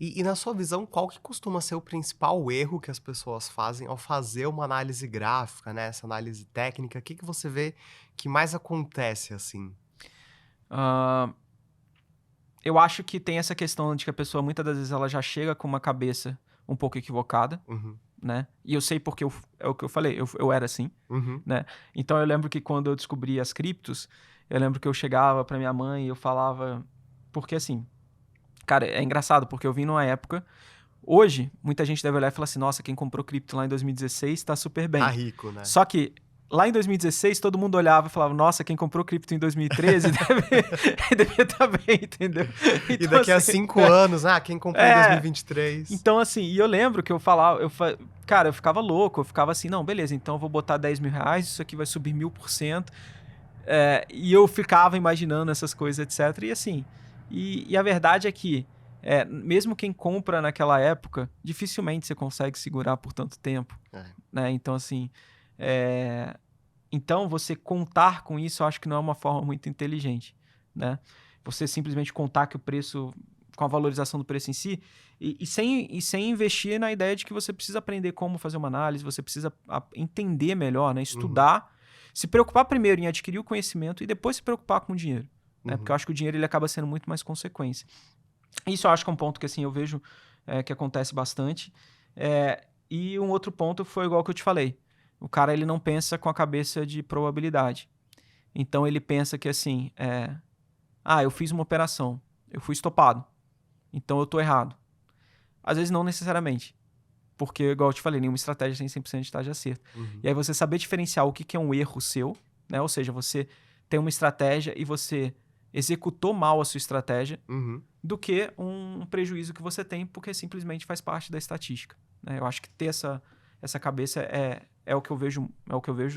E na sua visão, qual que costuma ser o principal erro que as pessoas fazem ao fazer uma análise gráfica, né, essa análise técnica? O que que você vê que mais acontece, assim? Hã, eu acho que tem essa questão de que a pessoa muitas das vezes ela já chega com uma cabeça um pouco equivocada, Uhum, né, e eu sei porque é o que eu falei, eu era assim, uhum. né. Então eu lembro que quando eu descobri as criptos, eu lembro que eu chegava pra minha mãe e eu falava porque assim, cara, é engraçado, porque eu vim numa época hoje, muita gente deve olhar e falar assim: "Nossa, quem comprou cripto lá em 2016 tá super Tá bem". rico, né. Só que lá em 2016 todo mundo olhava e falava: "Nossa, quem comprou cripto em 2013 devia estar bem", entendeu? E Então daqui a assim 5 anos, quem comprou em é. 2023? Então assim, e eu lembro que eu falava, cara, eu ficava louco, eu ficava assim: "Não, beleza, então eu vou botar R$ 10.000, isso aqui vai subir 1000%". E eu ficava imaginando essas coisas, etc. E assim, e a verdade é que, mesmo quem compra naquela época, dificilmente você consegue segurar por tanto tempo, É. né. Então assim, eh, então você contar com isso eu acho que não é uma forma muito inteligente, né. Você simplesmente contar que o preço com a valorização do preço em si, e sem investir na ideia de que você precisa aprender como fazer uma análise, você precisa entender melhor, né, Uhum, estudar, se preocupar primeiro em adquirir o conhecimento e depois se preocupar com o dinheiro, né, porque eu uhum, acho que o dinheiro ele acaba sendo muito mais consequência. Isso eu acho que é um ponto que, assim, eu vejo, que acontece bastante. E um outro ponto foi igual que eu te falei, o cara ele não pensa com a cabeça de probabilidade. Então ele pensa que assim, eu fiz uma operação, eu fui estopado, então eu tô errado. Às vezes não necessariamente, porque igual eu te falei, nenhuma estratégia tem 100% de taxa de acerto. E uhum, aí você saber diferenciar o que que é um erro seu, né, ou seja, você tem uma estratégia e você executou mal a sua estratégia, uhum. do que um prejuízo que você tem, porque simplesmente faz parte da estatística, né. Eu acho que ter essa cabeça é o que eu vejo,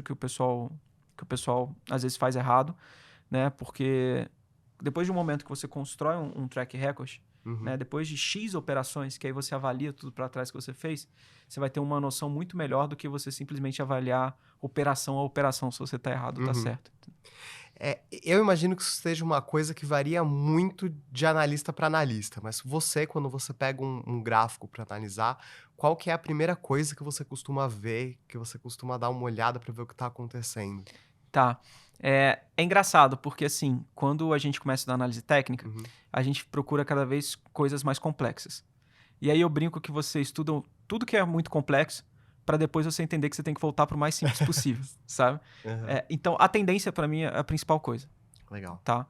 que o pessoal às vezes faz errado, né, porque depois de um momento que você constrói um track record, né, Uhum. depois de X operações, que aí você avalia tudo para trás que você fez, você vai ter uma noção muito melhor do que você simplesmente avaliar operação a operação, se você está errado ou está Uhum. certo. Eu imagino que isso seja uma coisa que varia muito de analista para analista, mas você, quando você pega um gráfico para analisar, qual que é a primeira coisa que você costuma ver, que você costuma dar uma olhada para ver o que está acontecendo? Tá. É engraçado, porque assim, quando a gente começa a estudar análise técnica, Uhum. a gente procura cada vez coisas mais complexas. E aí eu brinco que você estuda tudo que é muito complexo, para depois você entender que você tem que voltar para o mais simples possível, sabe? Aham. Então a tendência para mim é a principal coisa, Legal. tá?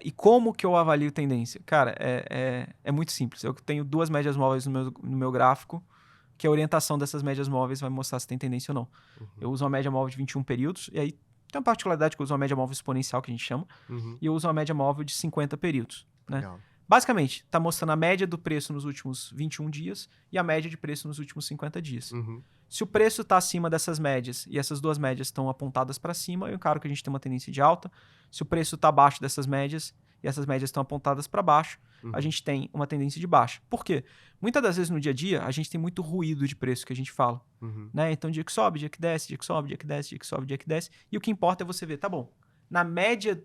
E como que eu avalio tendência? Cara, é muito simples. Eu tenho duas médias móveis no meu gráfico, que a orientação dessas médias móveis vai mostrar se tem tendência ou não. Eu Uhum. uso uma média móvel de 21 períodos, e aí tem uma particularidade que eu uso uma média móvel exponencial, que a gente chama, Uhum. e eu uso uma média móvel de 50 períodos, né? Legal. Basicamente, está mostrando a média do preço nos últimos 21 dias e a média de preço nos últimos 50 dias. Uhum. Se o preço está acima dessas médias e essas duas médias estão apontadas para cima, eu encaro que a gente tem uma tendência de alta. Se o preço está abaixo dessas médias e essas médias estão apontadas para baixo, a Uhum. gente tem uma tendência de baixa. Por quê? Muitas das vezes no dia a dia, a gente tem muito ruído de preço que a gente fala, Uhum. né? Então, dia que sobe, dia que desce, dia que sobe, dia que desce, dia que sobe, dia que desce. E o que importa é você ver, tá bom, na média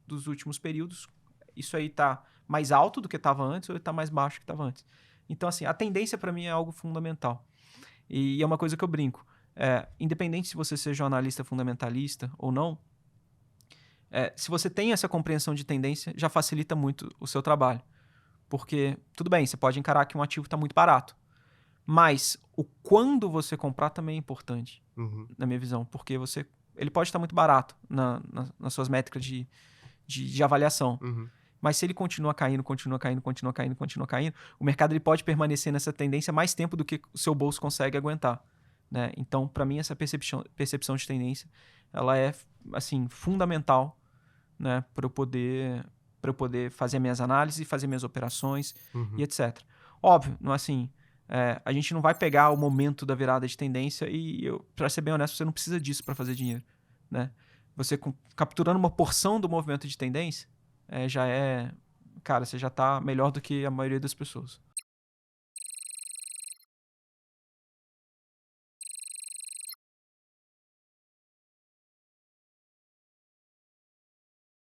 dos últimos períodos, isso aí tá mais alto do que estava antes ou está mais baixo do que estava antes. Então, assim, a tendência para mim é algo fundamental. E é uma coisa que eu brinco. Independente se você seja um analista fundamentalista ou não, se você tem essa compreensão de tendência, já facilita muito o seu trabalho. Porque, tudo bem, você pode encarar que um ativo está muito barato. Mas o quando você comprar também é importante, Uhum. na minha visão. Porque ele pode estar muito barato nas suas métricas de avaliação. Uhum. Mas se ele continua caindo, continua caindo, continua caindo, continua caindo, o mercado ele pode permanecer nessa tendência mais tempo do que o seu bolso consegue aguentar, né? Então, para mim, essa percepção de tendência, ela é, assim, fundamental, né, para eu poder fazer minhas análises, fazer minhas operações e Uhum. etc. Óbvio, não é assim, a gente não vai pegar o momento da virada de tendência e, para ser bem honesto, você não precisa disso para fazer dinheiro, né? Você capturando uma porção do movimento de tendência, já é, cara, você já tá melhor do que a maioria das pessoas.